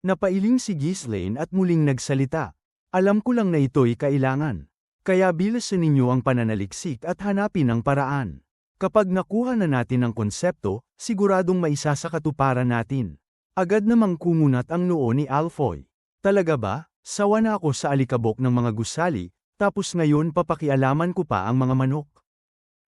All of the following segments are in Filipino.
Napailing si Ghislaine at muling nagsalita. Alam ko lang na ito'y kailangan. Kaya bilisan ninyo ang pananaliksik at hanapin ang paraan. Kapag nakuha na natin ang konsepto, siguradong maisasakatuparan natin. Agad namang kumunat ang noo ni Alfoy. Talaga ba? Sawa na ako sa alikabok ng mga gusali, tapos ngayon papakialaman ko pa ang mga manok.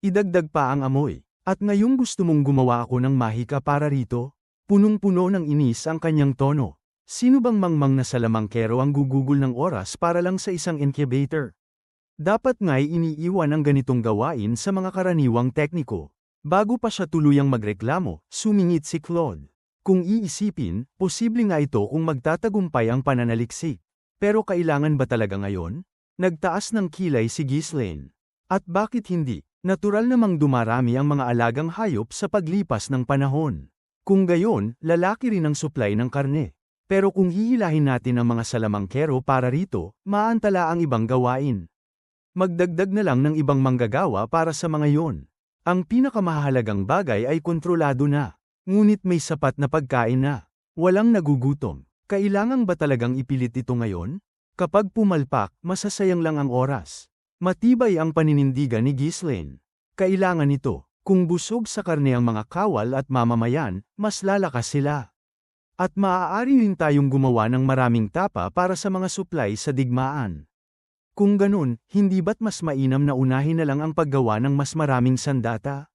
Idagdag pa ang amoy. At ngayong gusto mong gumawa ako ng mahika para rito? Punong-puno ng inis ang kanyang tono. Sino bang mangmang na salamangkero ang gugugol ng oras para lang sa isang incubator? Dapat nga'y iniiwan ang ganitong gawain sa mga karaniwang tekniko. Bago pa siya tuluyang magreklamo, sumingit si Claude. Kung iisipin, posible nga ito kung magtatagumpay ang pananaliksik. Pero kailangan ba talaga ngayon? Nagtaas ng kilay si Ghislaine. At bakit hindi? Natural namang dumarami ang mga alagang hayop sa paglipas ng panahon. Kung gayon, lalaki rin ang supply ng karne. Pero kung hihilahin natin ang mga salamangkero para rito, maantala ang ibang gawain. Magdagdag na lang ng ibang manggagawa para sa mga yon. Ang pinakamahalagang bagay ay kontrolado na. Ngunit may sapat na pagkain na. Walang nagugutom. Kailangan ba talagang ipilit ito ngayon? Kapag pumalpak, masasayang lang ang oras. Matibay ang paninindigan ni Ghislaine. Kailangan ito. Kung busog sa karne ang mga kawal at mamamayan, mas lalakas sila. At maaari rin tayong gumawa ng maraming tapa para sa mga supply sa digmaan. Kung ganun, hindi ba't mas mainam na unahin na lang ang paggawa ng mas maraming sandata?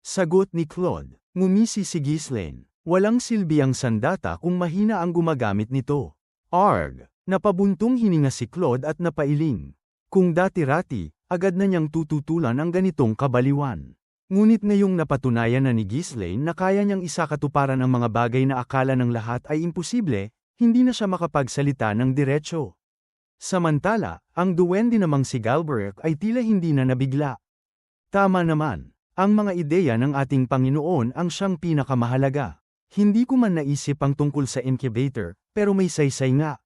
Sagot ni Claude. Ngumisi si Ghislaine. Walang silbi ang sandata kung mahina ang gumagamit nito. Arg! Napabuntong hininga si Claude at napailing. Kung dati-rati, agad na niyang tututulan ang ganitong kabaliwan. Ngunit ngayong napatunayan na ni Ghislaine na kaya niyang isakatuparan ang mga bagay na akala ng lahat ay imposible, hindi na siya makapagsalita ng diretsyo. Samantala, ang duwende namang si Galbraith ay tila hindi na nabigla. Tama naman, ang mga ideya ng ating Panginoon ang siyang pinakamahalaga. Hindi ko man naisip ang tungkol sa incubator, pero may saysay nga.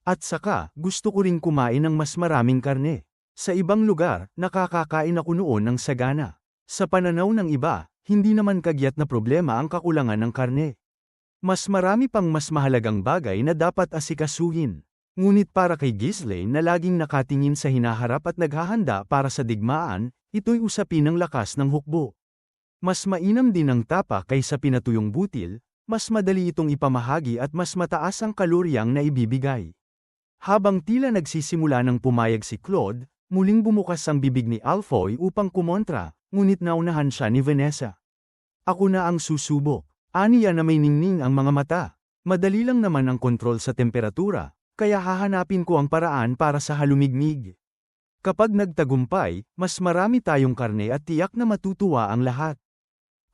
At saka, gusto ko ring kumain ng mas maraming karne. Sa ibang lugar, nakakakain ako noon ng sagana. Sa pananaw ng iba, hindi naman kagyat na problema ang kakulangan ng karne. Mas marami pang mas mahalagang bagay na dapat asikasuhin. Ngunit para kay Ghislaine na laging nakatingin sa hinaharap at naghahanda para sa digmaan, ito'y usapin ng lakas ng hukbo. Mas mainam din ang tapa kaysa pinatuyong butil, mas madali itong ipamahagi at mas mataas ang kaloryang na ibibigay. Habang tila nagsisimula ng pumayag si Claude, muling bumukas ang bibig ni Alfoy upang kumontra. Ngunit naunahan siya ni Vanessa. Ako na ang susubok. Aniya na may ningning ang mga mata. Madali lang naman ang kontrol sa temperatura, kaya hahanapin ko ang paraan para sa halumigmig. Kapag nagtagumpay, mas marami tayong karne at tiyak na matutuwa ang lahat.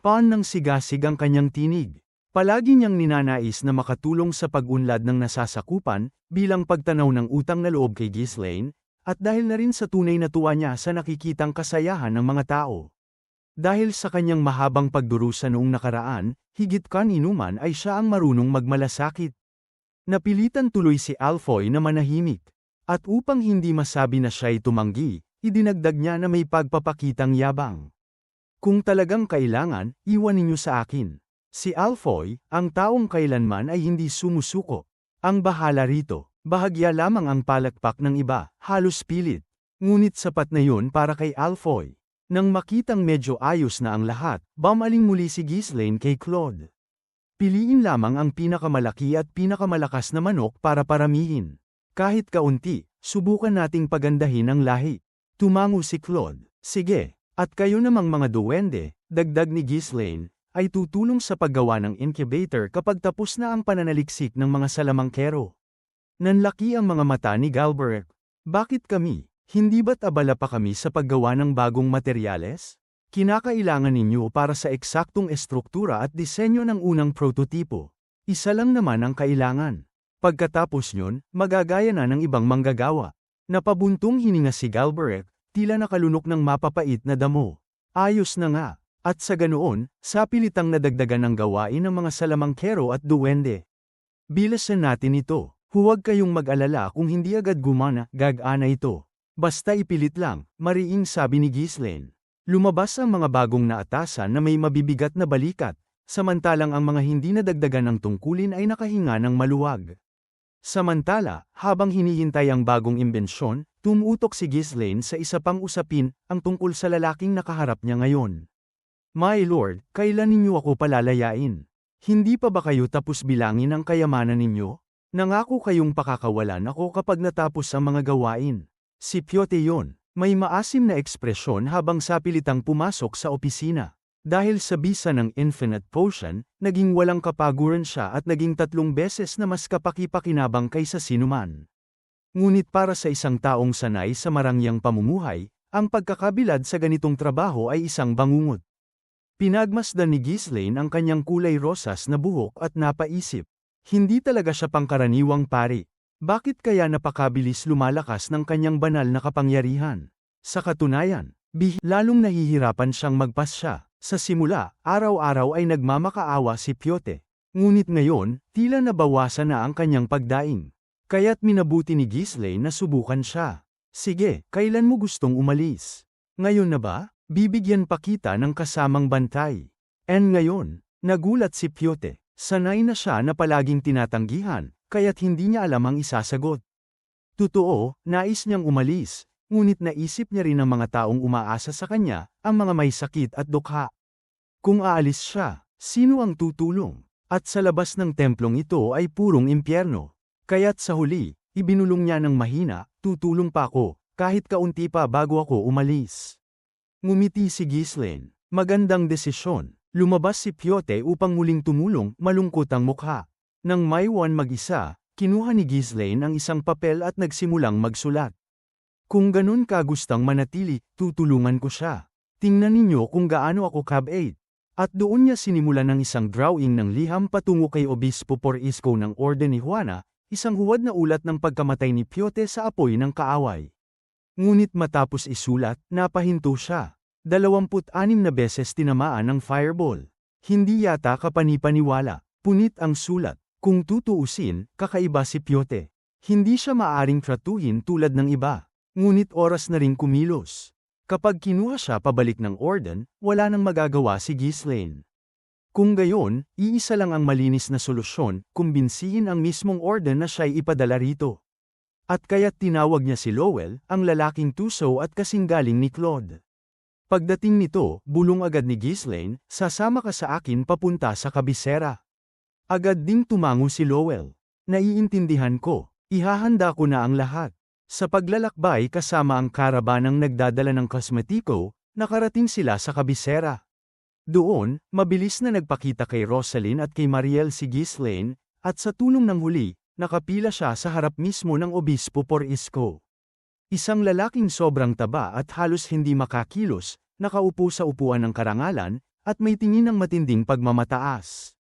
Paan ng sigasig ang kanyang tinig. Palagi niyang ninanais na makatulong sa pag-unlad ng nasasakupan, bilang pagtanaw ng utang na loob kay Ghislaine, at dahil na rin sa tunay na tuwa niya sa nakikitang kasayahan ng mga tao. Dahil sa kanyang mahabang pagdurusa noong nakaraan, higit kaninuman ay siya ang marunong magmalasakit. Napilitan tuloy si Alfoy na manahimik. At upang hindi masabi na siya'y tumanggi, idinagdag niya na may pagpapakitang yabang. Kung talagang kailangan, iwan ninyo sa akin. Si Alfoy, ang taong kailanman ay hindi sumusuko. Ang bahala rito. Bahagya lamang ang palakpak ng iba, halos pilit. Ngunit sapat na yun para kay Alfoy. Nang makitang medyo ayos na ang lahat, bumaling muli si Ghislaine kay Claude. Piliin lamang ang pinakamalaki at pinakamalakas na manok para paramihin. Kahit kaunti, subukan nating pagandahin ang lahi. Tumango si Claude. Sige, at kayo namang mga duwende, dagdag ni Ghislaine, ay tutulong sa paggawa ng incubator kapag tapos na ang pananaliksik ng mga salamangkero. Nanlaki ang mga mata ni Galbraith. Bakit kami? Hindi ba't abala pa kami sa paggawa ng bagong materyales? Kinakailangan ninyo para sa eksaktong estruktura at disenyo ng unang prototipo. Isa lang naman ang kailangan. Pagkatapos nyon, magagaya na ng ibang manggagawa. Napabuntong hininga si Galbraith, tila nakalunok ng mapapait na damo. Ayos na nga. At sa ganoon, sapilitang nadagdagan ang gawain ng mga salamangkero at duwende. Bilasan natin ito. Huwag kayong mag-alala kung hindi agad gumana, gag-ana ito. Basta ipilit lang, mariing sabi ni Ghislaine. Lumabas ang mga bagong naatasan na may mabibigat na balikat, samantalang ang mga hindi nadagdagan ng tungkulin ay nakahinga ng maluwag. Samantala, habang hinihintay ang bagong imbensyon, tumutok si Ghislaine sa isa pang usapin, ang tungkol sa lalaking nakaharap niya ngayon. My Lord, kailan ninyo ako palalayain? Hindi pa ba kayo tapos bilangin ang kayamanan ninyo? Nangako kayong pakakawalan ako kapag natapos ang mga gawain. Si Pyote yon, may maasim na ekspresyon habang sapilitang pumasok sa opisina. Dahil sa bisa ng Infinite Potion, naging walang kapaguran siya at naging 3 beses na mas kapaki-pakinabang kaysa sinuman. Ngunit para sa isang taong sanay sa marangyang pamumuhay, ang pagkakabilad sa ganitong trabaho ay isang bangungot. Pinagmasdan ni Ghislaine ang kanyang kulay rosas na buhok at napaisip, hindi talaga siya pangkaraniwang pari. Bakit kaya napakabilis lumalakas ng kanyang banal na kapangyarihan? Sa katunayan, lalong nahihirapan siyang magpasya. Sa simula, araw-araw ay nagmamakaawa si Pyote. Ngunit ngayon, tila nabawasan na ang kanyang pagdaing. Kaya't minabuti ni Ghislaine na subukan siya. Sige, kailan mo gustong umalis? Ngayon na ba? Bibigyan pa kita ng kasamang bantay. And ngayon, nagulat si Pyote. Sanay na siya na palaging tinatanggihan, kaya't hindi niya alam ang isasagot. Totoo, nais niyang umalis. Ngunit naisip niya rin ang mga taong umaasa sa kanya, ang mga may sakit at dukha. Kung aalis siya, sino ang tutulong? At sa labas ng templong ito ay purong impyerno. Kaya't sa huli, ibinulong niya ng mahina, tutulong pa ako, kahit kaunti pa bago ako umalis. Ngumiti si Ghislaine. Magandang desisyon. Lumabas si Pyote upang muling tumulong, malungkot ang mukha. Nang may mag-isa, kinuha ni Ghislaine ang isang papel at nagsimulang magsulat. Kung ganun ka gustang manatili, tutulungan ko siya. Tingnan ninyo kung gaano ako kabait. At doon niya sinimulan ng isang drawing ng liham patungo kay Obispo Porcisco ng Orden ni Juana, isang huwad na ulat ng pagkamatay ni Pyote sa apoy ng kaaway. Ngunit matapos isulat, napahinto siya. 26 na beses tinamaan ng fireball. Hindi yata kapanipaniwala. Punit ang sulat. Kung tutuusin, kakaiba si Pyote. Hindi siya maaring tratuhin tulad ng iba. Ngunit oras na ring kumilos. Kapag kinuha siya pabalik ng Orden, wala nang magagawa si Ghislaine. Kung gayon, iisa lang ang malinis na solusyon, kumbinsihin ang mismong Orden na siya'y ipadala rito. At kaya't tinawag niya si Lowell, ang lalaking tuso at kasinggaling ni Claude. Pagdating nito, bulong agad ni Ghislaine, sasama ka sa akin papunta sa kabisera. Agad ding tumango si Lowell. Naiintindihan ko, ihahanda ko na ang lahat. Sa paglalakbay kasama ang karabanang nagdadala ng kosmetiko, nakarating sila sa kabisera. Doon, mabilis na nagpakita kay Rosaline at kay Mariel si Ghislaine, at sa tulong ng huli, nakapila siya sa harap mismo ng Obispo Porcisco. Isang lalaking sobrang taba at halos hindi makakilos, nakaupo sa upuan ng karangalan, at may tingin ng matinding pagmamataas.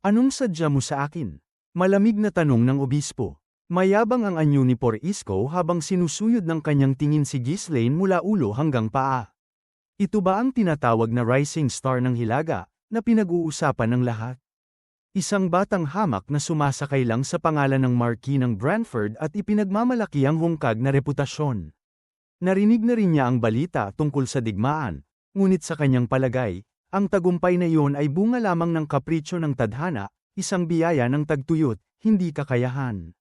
Anong sadya mo sa akin? Malamig na tanong ng obispo. Mayabang ang anyo ni Porcisco habang sinusuyod ng kanyang tingin si Ghislaine mula ulo hanggang paa. Ito ba ang tinatawag na rising star ng Hilaga, na pinag-uusapan ng lahat? Isang batang hamak na sumasakay lang sa pangalan ng Marquis ng Branford at ipinagmamalaki ang hungkag na reputasyon. Narinig na rin niya ang balita tungkol sa digmaan, ngunit sa kanyang palagay, ang tagumpay na iyon ay bunga lamang ng kapritsyo ng tadhana, isang biyaya ng tagtuyot, hindi kakayahan.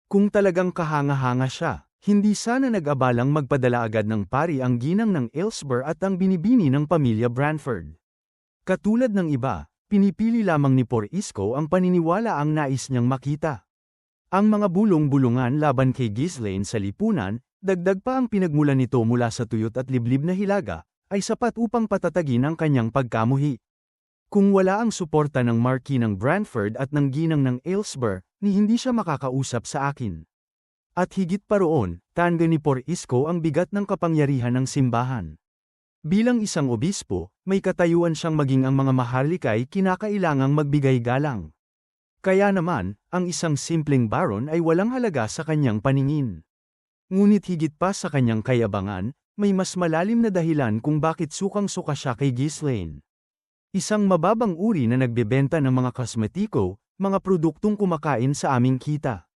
Kung talagang kahanga-hanga siya, hindi sana nag-abalang magpadala agad ng pari ang ginang ng Aylesbury at ang binibini ng pamilya Branford. Katulad ng iba, pinipili lamang ni Porcisco ang paniniwala ang nais niyang makita. Ang mga bulong-bulungan laban kay Ghislaine sa lipunan, dagdag pa ang pinagmulan nito mula sa tuyot at liblib na hilaga, ay sapat upang patatagin ang kanyang pagkamuhi. Kung wala ang suporta ng Marquis ng Branford at ng ginang ng Aylesbury, ni hindi siya makakausap sa akin. At higit pa roon, tanda ni Porcisco ang bigat ng kapangyarihan ng simbahan. Bilang isang obispo, may katayuan siyang maging ang mga maharlikay kinakailangang magbigay galang. Kaya naman, ang isang simpleng baron ay walang halaga sa kanyang paningin. Ngunit higit pa sa kanyang kayabangan, may mas malalim na dahilan kung bakit sukang-suka siya kay Ghislaine. Isang mababang uri na nagbebenta ng mga kosmetiko, mga produktong kumakain sa aming kita.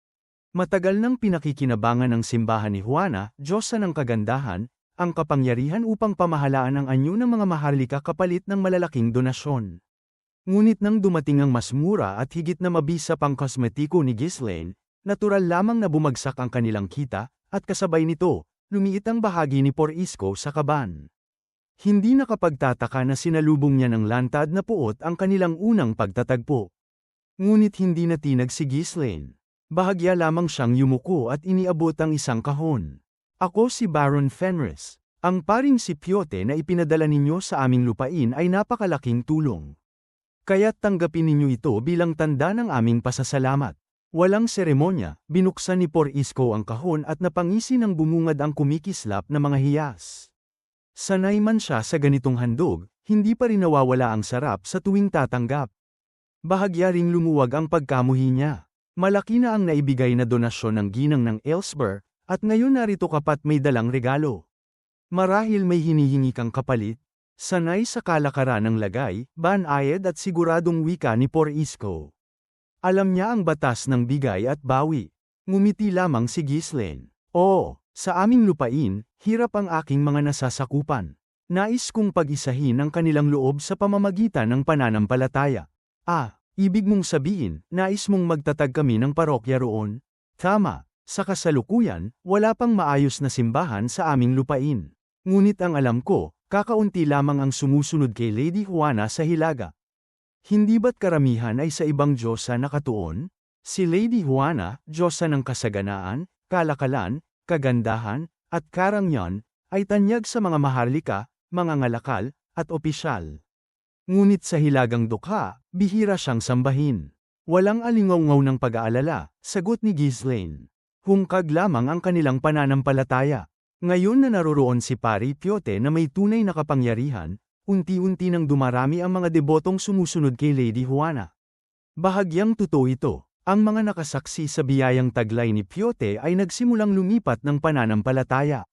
Matagal nang pinakikinabangan ng simbahan ni Juana, Diyosa ng kagandahan, ang kapangyarihan upang pamahalaan ang anyo ng mga maharlika kapalit ng malalaking donasyon. Ngunit nang dumating ang mas mura at higit na mabisa pang kosmetiko ni Ghislaine, natural lamang na bumagsak ang kanilang kita, at kasabay nito, lumiit ang bahagi ni Porisco sa kaban. Hindi nakapagtataka na sinalubong niya ng lantad na puot ang kanilang unang pagtatagpo. Ngunit hindi natinag si Ghislaine. Bahagya lamang siyang yumuko at iniabot ang isang kahon. Ako si Baron Fenris. Ang paring si Piote na ipinadala ninyo sa aming lupain ay napakalaking tulong. Kaya't tanggapin ninyo ito bilang tanda ng aming pasasalamat. Walang seremonya, binuksan ni Porisco ang kahon at napangisi ng bumungad ang kumikislap na mga hiyas. Sanay man siya sa ganitong handog, hindi pa rin nawawala ang sarap sa tuwing tatanggap. Bahagya ring lumuwag ang pagkamuhi niya. Malaki na ang naibigay na donasyon ng ginang ng Elsber, at ngayon narito kapat may dalang regalo. Marahil may hinihingi kang kapalit, sanay sa kalakaran ng lagay, banayad at siguradong wika ni Porisco. Alam niya ang batas ng bigay at bawi. Ngumiti lamang si Ghislaine. Oo, sa aming lupain, hirap ang aking mga nasasakupan. Nais kong pag-isahin ang kanilang loob sa pamamagitan ng pananampalataya. Ibig mong sabihin, nais mong magtatag kami ng parokya roon? Tama, sa kasalukuyan, wala pang maayos na simbahan sa aming lupain. Ngunit ang alam ko, kakaunti lamang ang sumusunod kay Lady Juana sa Hilaga. Hindi ba't karamihan ay sa ibang diyosa nakatuon? Si Lady Juana, diyosa ng kasaganaan, kalakalan, kagandahan, at karangyaan, ay tanyag sa mga maharlika, mga ngalakal, at opisyal. Ngunit sa Hilagang Dukha, bihira siyang sambahin. Walang alingaw-ngaw ng pag-aalala, sagot ni Ghislaine. Hungkag lamang ang kanilang pananampalataya. Ngayon na naroroon si Pari Piote na may tunay na kapangyarihan, unti-unti nang dumarami ang mga debotong sumusunod kay Lady Juana. Bahagyang totoo ito. Ang mga nakasaksi sa biyayang taglay ni Piote ay nagsimulang lumipat ng pananampalataya.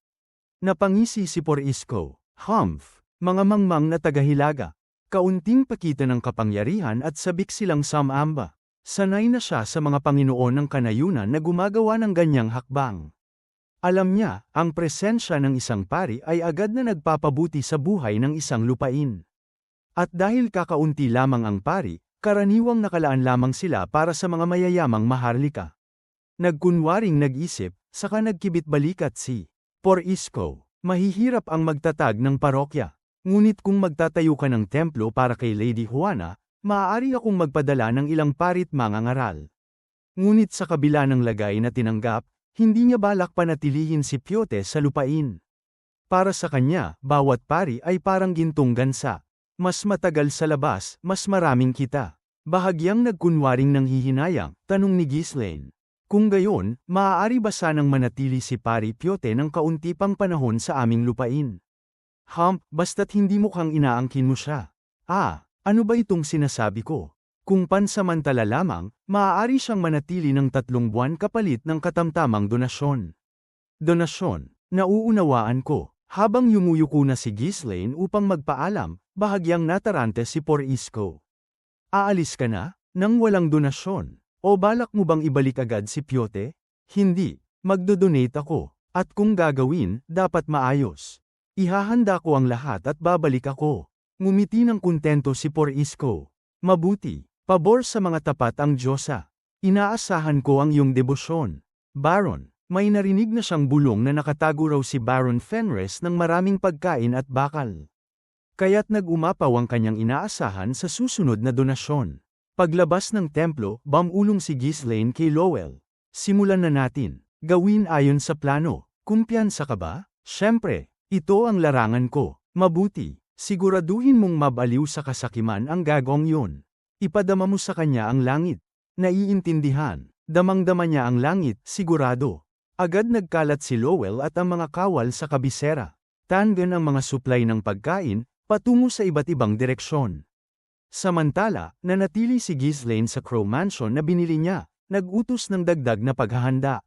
Napangisi si Porisco. Mga mangmang na taga-Hilaga. Kaunting pakita ng kapangyarihan at sabik silang samamba. Sanay na siya sa mga Panginoon ng kanayunan na gumagawa ng ganyang hakbang. Alam niya, ang presensya ng isang pari ay agad na nagpapabuti sa buhay ng isang lupain. At dahil kakaunti lamang ang pari, karaniwang nakalaan lamang sila para sa mga mayayamang maharlika. Nagkunwaring nag-isip, saka nagkibit balikat si Porisco. Mahihirap ang magtatag ng parokya. Ngunit kung magtatayo ka ng templo para kay Lady Juana, maaari akong magpadala ng ilang parit mangangaral. Ngunit sa kabila ng lagay na tinanggap, hindi niya balak panatilihin si Piote sa lupain. Para sa kanya, bawat pari ay parang gintong gansa. Mas matagal sa labas, mas maraming kita. Bahagyang nagkunwaring nanghihinayang, tanong ni Ghislaine. Kung gayon, maaari ba sanang manatili si Pari Piote ng kaunti pang panahon sa aming lupain? Basta't hindi mukhang inaangkin mo siya. Ano ba itong sinasabi ko? Kung pansamantala lamang, maaari siyang manatili ng 3 buwan kapalit ng katamtamang donasyon. Donasyon, nauunawaan ko. Habang yumuyuko na si Ghislaine upang magpaalam, bahagyang natarante si Porisco. Aalis ka na? Nang walang donasyon? O balak mo bang ibalik agad si Piote? Hindi, magdodonate ako. At kung gagawin, dapat maayos. Ihahanda ko ang lahat at babalik ako. Ngumiti ng kontento si Porisco. Mabuti, pabor sa mga tapat ang Diyosa. Inaasahan ko ang iyong debosyon. Baron, may narinig na siyang bulong na nakatago raw si Baron Fenris ng maraming pagkain at bakal. Kaya't nag-umapaw ang kanyang inaasahan sa susunod na donasyon. Paglabas ng templo, bumulong si Ghislaine kay Lowell. Simulan na natin. Gawin ayon sa plano. Kumpiyansa ka ba? Siyempre. Ito ang larangan ko. Mabuti, siguraduhin mong mabaliw sa kasakiman ang gagawng yun. Ipadama mo sa kanya ang langit. Naiintindihan, damang-dama niya ang langit, sigurado. Agad nagkalat si Lowell at ang mga kawal sa kabisera. Tangan ang mga supply ng pagkain, patungo sa iba't ibang direksyon. Samantala, nanatili si Ghislaine sa Crow Mansion na binili niya, nag-utos ng dagdag na paghahanda.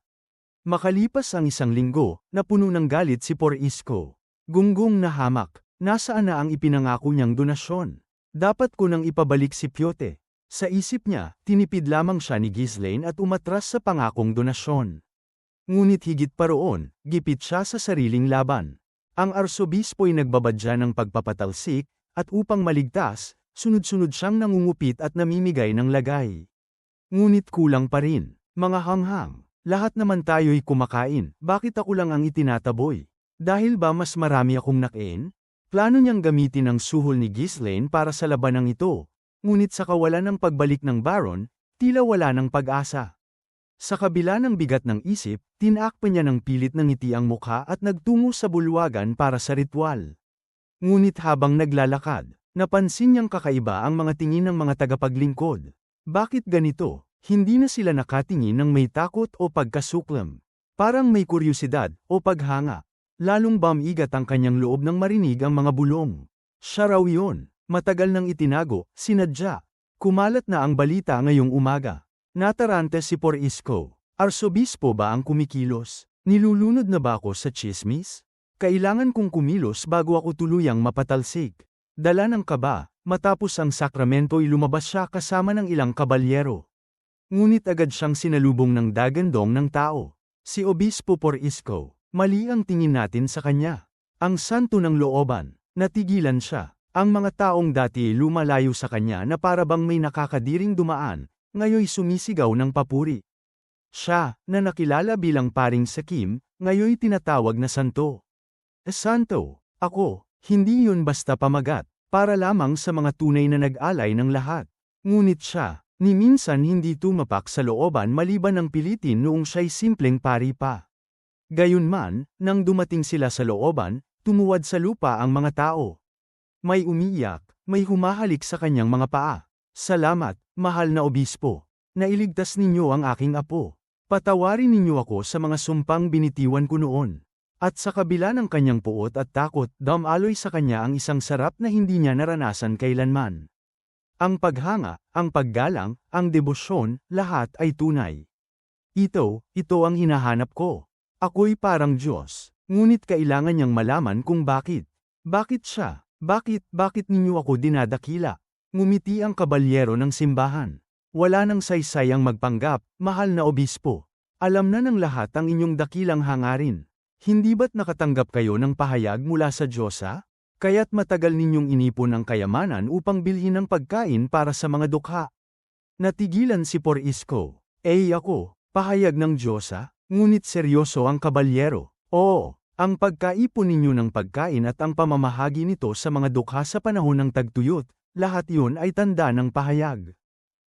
Makalipas ang 1 linggo, napuno ng galit si Porisco. Gunggong na hamak, nasaan na ang ipinangako niyang donasyon? Dapat ko nang ipabalik si Piote. Sa isip niya, tinipid lamang siya ni Ghislaine at umatras sa pangakong donasyon. Ngunit higit pa roon, gipit siya sa sariling laban. Ang arsobispo'y nagbabadya ng pagpapatalsik, at upang maligtas, Sunod-sunod siyang nangungupit at namimigay ng lagay. Ngunit kulang pa rin. Mga hanghang. Lahat naman tayo'y kumakain, bakit ako lang ang itinataboy? Dahil ba mas marami akong nakain? Plano niyang gamitin ang suhol ni Ghislaine para sa labanang ito. Ngunit sa kawalan ng pagbalik ng Baron, tila wala ng pag-asa. Sa kabila ng bigat ng isip, tinakpan niya ng pilit ng ngiti ang mukha at nagtungo sa bulwagan para sa ritual. Ngunit habang naglalakad, napansin niyang kakaiba ang mga tingin ng mga tagapaglingkod. Bakit ganito? Hindi na sila nakatingin ng may takot o pagkasuklam. Parang may kuryosidad o paghanga. Lalong bamigat ang kanyang loob nang marinig ang mga bulong. Siya raw yun. Matagal nang itinago, sinadya. Kumalat na ang balita ngayong umaga. Natarante si Por Isko. Arsobispo ba ang kumikilos? Nilulunod na ba ako sa tsismis? Kailangan kong kumilos bago ako tuluyang mapatalsik. Dala ng kaba, matapos ang sakramento'y lumabas siya kasama ng ilang kabalyero. Ngunit agad siyang sinalubong ng dagandong ng tao. Si Obispo Por Isko. Mali ang tingin natin sa kanya. Ang santo ng looban. Natigilan siya. Ang mga taong dati lumalayo sa kanya na parabang may nakakadiring dumaan, ngayoy sumisigaw ng papuri. Siya, na nakilala bilang paring Sakim, ngayoy tinatawag na santo. Santo, ako, hindi yun basta pamagat, para lamang sa mga tunay na nag-alay ng lahat. Ngunit siya, ni minsan hindi tumapak sa looban maliban ng pilitin noong siya'y simpleng pari pa. Gayunman, nang dumating sila sa looban, tumuwad sa lupa ang mga tao. May umiiyak, may humahalik sa kanyang mga paa. Salamat, mahal na obispo. Nailigtas ninyo ang aking apo. Patawarin ninyo ako sa mga sumpang binitiwan ko noon. At sa kabila ng kanyang puot at takot, damaloy sa kanya ang isang sarap na hindi niya naranasan kailanman. Ang paghanga, ang paggalang, ang debosyon, lahat ay tunay. Ito ang hinahanap ko. Ako'y parang Diyos, ngunit kailangan niyang malaman kung bakit. Bakit siya? Bakit ninyo ako dinadakila? Ngumiti ang kabalyero ng simbahan. Wala nang saysay ang magpanggap, mahal na obispo. Alam na ng lahat ang inyong dakilang hangarin. Hindi ba't nakatanggap kayo ng pahayag mula sa Diyosa? Kaya't matagal ninyong inipon ang kayamanan upang bilhin ng pagkain para sa mga dukha. Natigilan si Por Isko. Ako, pahayag ng Diyosa? Ngunit seryoso ang kabalyero. Oo. Ang pagkaipon ninyo ng pagkain at ang pamamahagi nito sa mga dukha sa panahon ng tagtuyot, lahat yun ay tanda ng pahayag.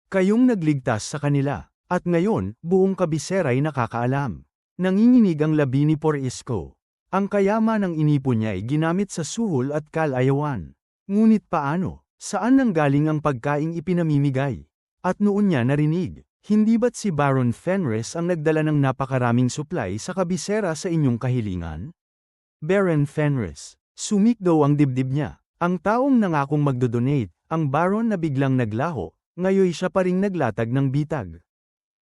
Kayong nagligtas sa kanila, at ngayon, buong kabisera'y nakakaalam. Nanginginig ang labi ni Por Isko. Ang kayaman ng inipon niya ay ginamit sa suhol at kalayawan. Ngunit paano? Saan nanggaling ang pagkaing ipinamimigay? At noon niya narinig, hindi ba't si Baron Fenris ang nagdala ng napakaraming supply sa kabisera sa inyong kahilingan? Baron Fenris. Sumikdaw ang dibdib niya. Ang taong nangakong magdodonate, ang Baron na biglang naglaho, ngayoy siya pa ring naglatag ng bitag.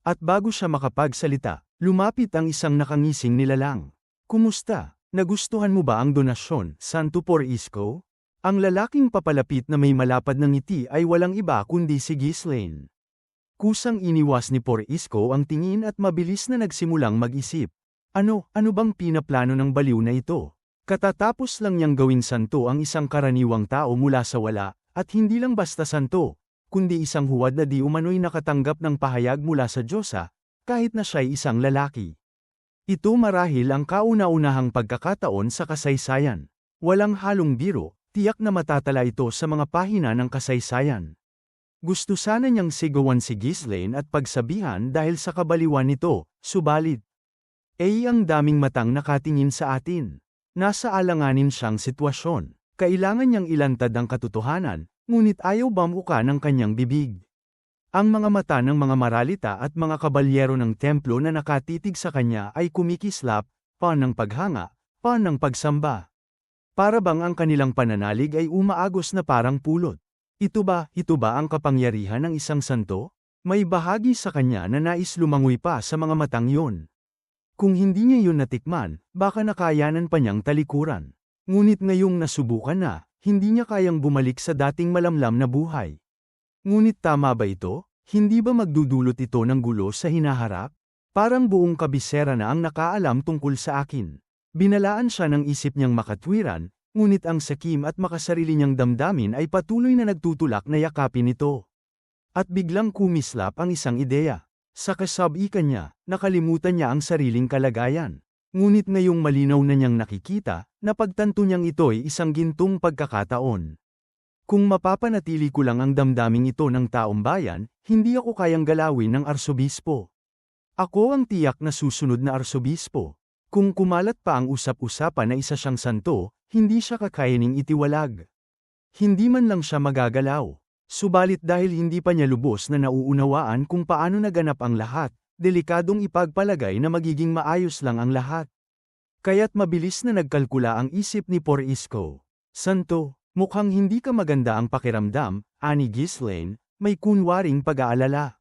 At bago siya makapagsalita, lumapit ang isang nakangising nilalang. Kumusta? Nagustuhan mo ba ang donasyon, Santo Por Isko? Ang lalaking papalapit na may malapad ng ngiti ay walang iba kundi si Ghislaine. Kusang iniwas ni Por Isko ang tingin at mabilis na nagsimulang mag-isip. Ano bang pinaplano ng baliw na ito? Katatapos lang niyang gawing santo ang isang karaniwang tao mula sa wala, at hindi lang basta santo, kundi isang huwad na di umano'y nakatanggap ng pahayag mula sa Diyosa, kahit na siya'y isang lalaki. Ito marahil ang kauna-unahang pagkakataon sa kasaysayan. Walang halong biro, tiyak na matatala ito sa mga pahina ng kasaysayan. Gusto sana niyang sigawan si Ghislaine at pagsabihan dahil sa kabaliwan nito, subalit. Ang daming matang nakatingin sa atin. Nasa alanganin siyang sitwasyon. Kailangan niyang ilantad ang katotohanan, ngunit ayaw bamuka ng kanyang bibig. Ang mga mata ng mga maralita at mga kabalyero ng templo na nakatitig sa kanya ay kumikislap, pan ng paghanga, pan ng pagsamba. Para bang ang kanilang pananalig ay umaagos na parang pulot. Ito ba ang kapangyarihan ng isang santo? May bahagi sa kanya na nais lumangoy pa sa mga matang yon. Kung hindi niya yun natikman, baka nakayanan pa niyang talikuran. Ngunit ngayong nasubukan na, hindi niya kayang bumalik sa dating malamlam na buhay. Ngunit tama ba ito? Hindi ba magdudulot ito ng gulo sa hinaharap? Parang buong kabisera na ang nakaalam tungkol sa akin. Binalaan siya ng isip niyang makatwiran, ngunit ang sakim at makasarili niyang damdamin ay patuloy na nagtutulak na yakapin ito. At biglang kumislap ang isang ideya. Sa kasabikan niya, nakalimutan niya ang sariling kalagayan. Ngunit ngayong malinaw na niyang nakikita, napagtanto niyang ito'y isang gintong pagkakataon. Kung mapapanatili ko lang ang damdaming ito ng taong bayan, hindi ako kayang galawin ng arsobispo. Ako ang tiyak na susunod na arsobispo. Kung kumalat pa ang usap-usapan na isa siyang santo, hindi siya kakayaning itiwalag. Hindi man lang siya magagalaw. Subalit dahil hindi pa niya lubos na nauunawaan kung paano naganap ang lahat, delikadong ipagpalagay na magiging maayos lang ang lahat. Kaya't mabilis na nagkalkula ang isip ni Porisco. Santo, mukhang hindi ka maganda ang pakiramdam, ani Ghislaine, may kunwaring pag-aalala.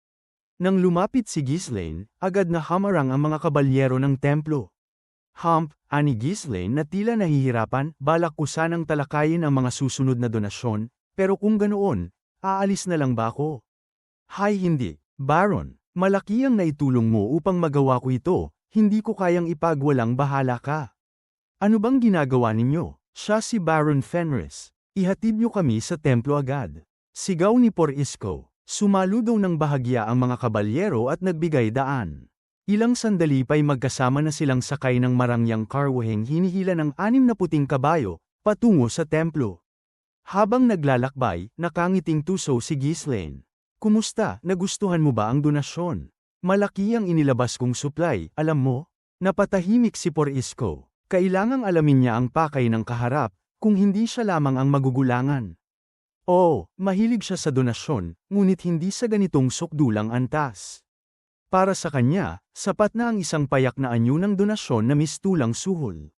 Nang lumapit si Ghislaine, agad na hamarang ang mga kabalyero ng templo. Ani Ghislaine na tila nahihirapan, balak ko sanang talakayin ang mga susunod na donasyon, pero kung ganoon, aalis na lang ba ako? Hindi, Baron. Malaki ang naitulong mo upang magawa ko ito, hindi ko kayang ipagwalang bahala ka. Ano bang ginagawa ninyo? Siya si Baron Fenris. Ihatid niyo kami sa templo agad. Sigaw ni Porisco. Sumaludaw ng bahagya ang mga kabalyero at nagbigay daan. Ilang sandali pa'y magkasama na silang sakay ng marangyang karwaheng hinihila ng 60 kabayo, patungo sa templo. Habang naglalakbay, nakangiting tuso si Ghislaine. Kumusta, nagustuhan mo ba ang donasyon? Malaki ang inilabas kong supply, alam mo? Napatahimik si Porisco. Kailangang alamin niya ang pakay ng kaharap, kung hindi siya lamang ang magugulangan. Oo, mahilig siya sa donasyon, ngunit hindi sa ganitong sukdulang antas. Para sa kanya, sapat na ang isang payak na anyo ng donasyon na mistulang suhol.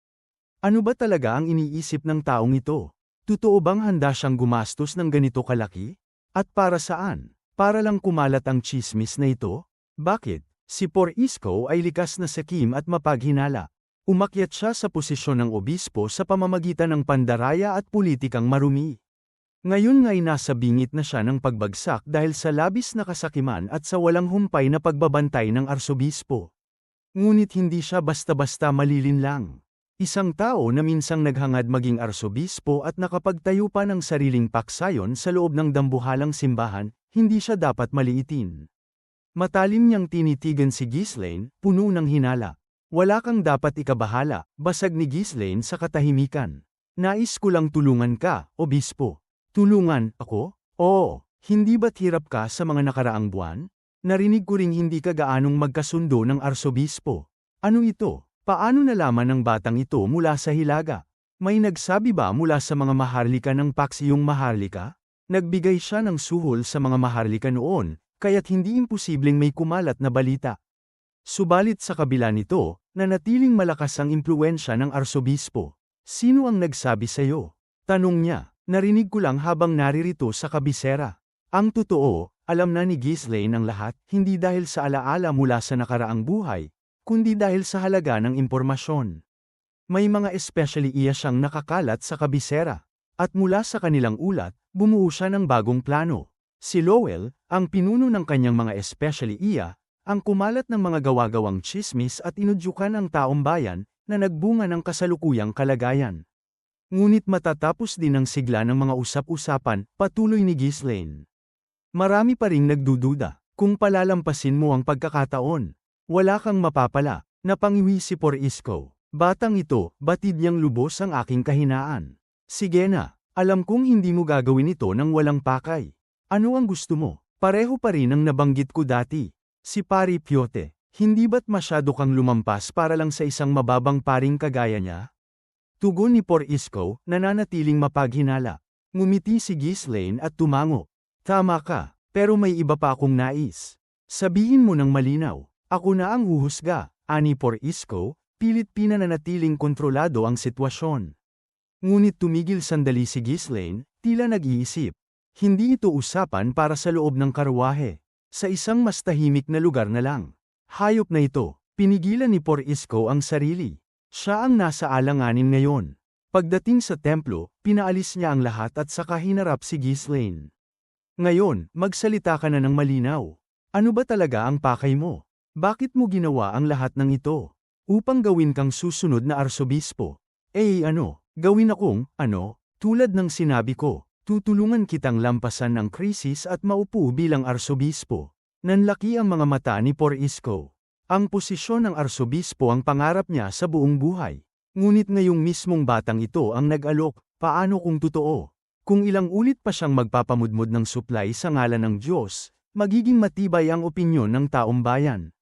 Ano ba talaga ang iniisip ng taong ito? Totoo bang handa siyang gumastos ng ganito kalaki? At para saan? Para lang kumalat ang tsismis na ito? Bakit? Si Porisco ay likas na sakim at mapaghinala. Umakyat siya sa posisyon ng obispo sa pamamagitan ng pandaraya at politikang marumi. Ngayon nga'y nasa bingit na siya ng pagbagsak dahil sa labis na kasakiman at sa walang humpay na pagbabantay ng arsobispo. Ngunit hindi siya basta-basta malilinlang. Isang tao na minsang naghangad maging arsobispo at nakapagtayo pa ng sariling paksayon sa loob ng dambuhalang simbahan, hindi siya dapat maliitin. Matalim niyang tinitigan si Ghislaine, puno ng hinala. Wala kang dapat ikabahala, basag ni Ghislaine sa katahimikan. Nais ko lang tulungan ka, obispo. Tulungan, ako? Oo, hindi ba't hirap ka sa mga nakaraang buwan? Narinig ko ring hindi ka gaanong magkasundo ng arsobispo. Ano ito? Paano nalaman ng batang ito mula sa hilaga? May nagsabi ba mula sa mga maharlika ng paksiyong maharlika? Nagbigay siya ng suhol sa mga maharlika noon, kaya't hindi imposibleng may kumalat na balita. Subalit sa kabila nito, nanatiling malakas ang impluwensya ng arsobispo. Sino ang nagsabi sa'yo? Tanong niya. Narinig ko lang habang naririto sa kabisera. Ang totoo, alam na ni Ghislaine ang lahat, hindi dahil sa alaala mula sa nakaraang buhay, kundi dahil sa halaga ng impormasyon. May mga especially iya siyang nakakalat sa kabisera. At mula sa kanilang ulat, bumuo siya ng bagong plano. Si Lowell, ang pinuno ng kanyang mga especially iya, ang kumalat ng mga gawa-gawang tsismis at inudyukan ang taong bayan, na nagbunga ng kasalukuyang kalagayan. Ngunit matatapos din ang sigla ng mga usap-usapan, patuloy ni Ghislaine. Marami pa ring nagdududa, kung palalampasin mo ang pagkakataon. Wala kang mapapala, napangiwi si Porisco. Batang ito, batid niyang lubos ang aking kahinaan. Sige na, alam kong hindi mo gagawin ito nang walang pakay. Ano ang gusto mo? Pareho pa rin ang nabanggit ko dati. Si Pari Piote, hindi ba't masyado kang lumampas para lang sa isang mababang paring kagaya niya? Tugon ni Porisco, nananatiling mapaghinala. Ngumiti si Ghislaine at tumango. Tama ka, pero may iba pa akong nais. Sabihin mo ng malinaw. Ako na ang huhusga, ani Porisco, pilit pinananatiling kontrolado ang sitwasyon. Ngunit tumigil sandali si Ghislaine, tila nag-iisip. Hindi ito usapan para sa loob ng karwahe. Sa isang mas tahimik na lugar na lang. Hayop na ito, pinigilan ni Porisco ang sarili. Siya ang nasa alanganin ngayon. Pagdating sa templo, pinaalis niya ang lahat at saka hinarap si Ghislaine. Ngayon, magsalita ka na ng malinaw. Ano ba talaga ang pakay mo? Bakit mo ginawa ang lahat ng ito? Upang gawin kang susunod na arsobispo. Ano? Gawin akong, tulad ng sinabi ko, tutulungan kitang lampasan ng krisis at maupo bilang arsobispo. Nanlaki ang mga mata ni Porisco. Ang posisyon ng arsobispo ang pangarap niya sa buong buhay. Ngunit ngayong mismong batang ito ang nag-alok, paano kung totoo? Kung ilang ulit pa siyang magpapamudmod ng supply sa ngalan ng Diyos, magiging matibay ang opinyon ng taong bayan.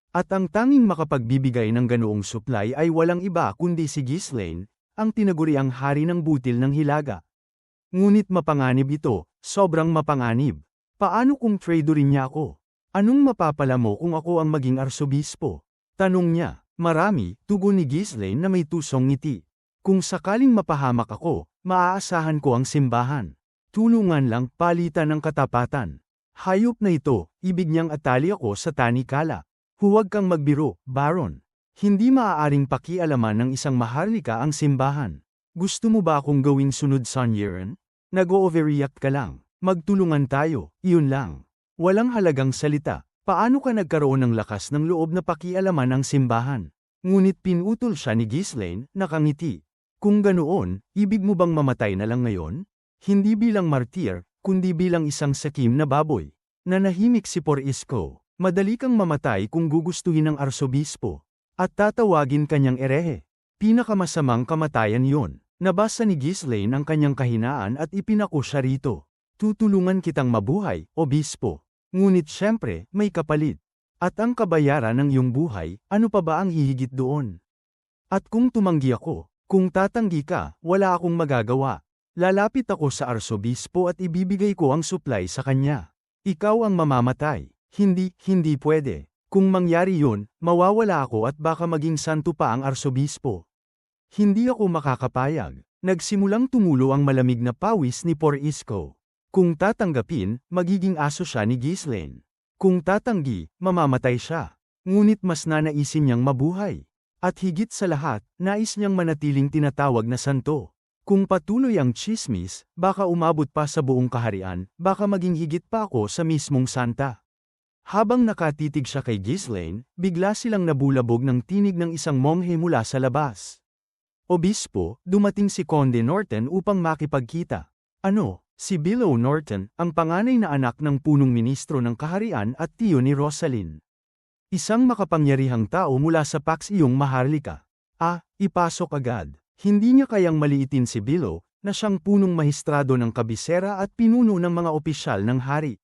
At ang tanging makapagbibigay ng ganoong supply ay walang iba kundi si Ghislaine, ang tinaguriang hari ng butil ng Hilaga. Ngunit mapanganib ito, sobrang mapanganib. Paano kung traitorin niya ako? Anong mapapala mo kung ako ang maging arsobispo? Tanong niya. Marami, tugon ni Ghislaine na may tusong ngiti. Kung sakaling mapahamak ako, maaasahan ko ang simbahan. Tulungan lang, palitan ng katapatan. Hayop na ito, ibig niyang atali ako sa tanikala. Huwag kang magbiro, Baron. Hindi maaaring pakialaman ng isang maharlika ang simbahan. Gusto mo ba akong gawing sunod Son Yeron? Nag-overreact ka lang. Magtulungan tayo, iyon lang. Walang halagang salita. Paano ka nagkaroon ng lakas ng loob na pakialaman ang simbahan? Ngunit pinutol siya ni Ghislaine, nakangiti. Kung ganoon, ibig mo bang mamatay na lang ngayon? Hindi bilang martir, kundi bilang isang sakim na baboy. Nanahimik si Porisco. Madali kang mamatay kung gugustuhin ng arsobispo. At tatawagin kanyang erehe. Pinakamasamang kamatayan yon. Nabasa ni Ghislaine ang kanyang kahinaan at ipinako siya rito. Tutulungan kitang mabuhay, obispo. Ngunit siyempre, may kapalit. At ang kabayaran ng iyong buhay, ano pa ba ang hihigit doon? At kung tumanggi ako, kung tatanggi ka, wala akong magagawa. Lalapit ako sa arsobispo at ibibigay ko ang supply sa kanya. Ikaw ang mamamatay. Hindi pwede. Kung mangyari yun, mawawala ako at baka maging santo pa ang arsobispo. Hindi ako makakapayag. Nagsimulang tumulo ang malamig na pawis ni Porisco. Kung tatanggapin, magiging aso siya ni Ghislaine. Kung tatanggi, mamamatay siya. Ngunit mas nanaisin niyang mabuhay. At higit sa lahat, nais niyang manatiling tinatawag na santo. Kung patuloy ang tsismis, baka umabot pa sa buong kaharian, baka maging higit pa ako sa mismong santa. Habang nakatitig siya kay Ghislaine, bigla silang nabulabog ng tinig ng isang monghe mula sa labas. Obispo, dumating si Conde Norton upang makipagkita. Ano? Si Below Norton, ang panganay na anak ng punong ministro ng kaharian at tiyo ni Rosaline. Isang makapangyarihang tao mula sa Pax iyong maharlika. Ipasok agad. Hindi niya kayang maliitin si Below, na siyang punong mahistrado ng kabisera at pinuno ng mga opisyal ng hari.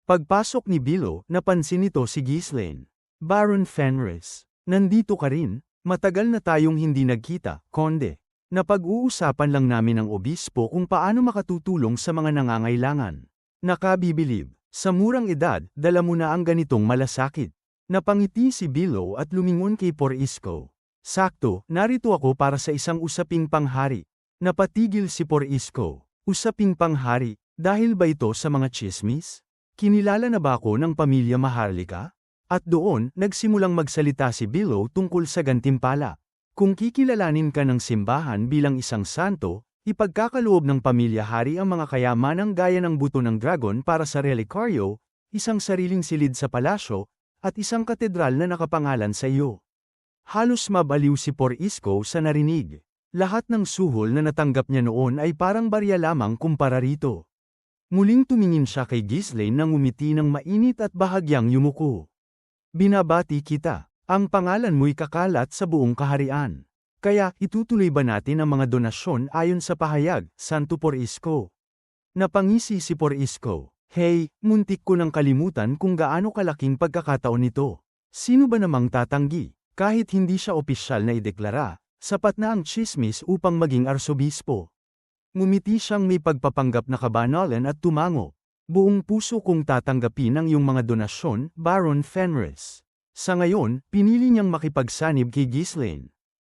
Pagpasok ni Below, napansin nito si Ghislaine. Baron Fenris, nandito ka rin? Matagal na tayong hindi nagkita, Konde. Napag-uusapan lang namin ng obispo kung paano makatutulong sa mga nangangailangan. Nakabibilib, sa murang edad, dala mo na ang ganitong malasakit. Napangiti si Below at lumingon kay Porisco. Sakto, narito ako para sa isang usaping panghari. Napatigil si Porisco. Usaping panghari, dahil ba ito sa mga tsismis? Kinilala na ba ako ng pamilya Maharlika? At doon, nagsimulang magsalita si Below tungkol sa gantimpala. Kung kikilalanin ka ng simbahan bilang isang santo, ipagkakaloob ng pamilya hari ang mga kayamanang gaya ng buto ng dragon para sa relikaryo, isang sariling silid sa palasyo, at isang katedral na nakapangalan sa iyo. Halos mabaliw si Porisco sa narinig. Lahat ng suhol na natanggap niya noon ay parang barya lamang kumpara rito. Muling tumingin siya kay Ghislaine nang umiti ng mainit at bahagyang yumuko. Binabati kita. Ang pangalan mo'y kakalat sa buong kaharian. Kaya, itutuloy ba natin ang mga donasyon ayon sa pahayag, Santo Porisco? Napangisi si Porisco. Hey, muntik ko nang kalimutan kung gaano kalaking pagkakataon nito. Sino ba namang tatanggi? Kahit hindi siya opisyal na ideklara, sapat na ang tsismis upang maging arsobispo. Ngumiti siyang may pagpapanggap na kabanalan at tumango. Buong puso kong tatanggapin ang iyong mga donasyon, Baron Fenris. Sa ngayon, pinili niyang makipagsanib kay Ghislaine.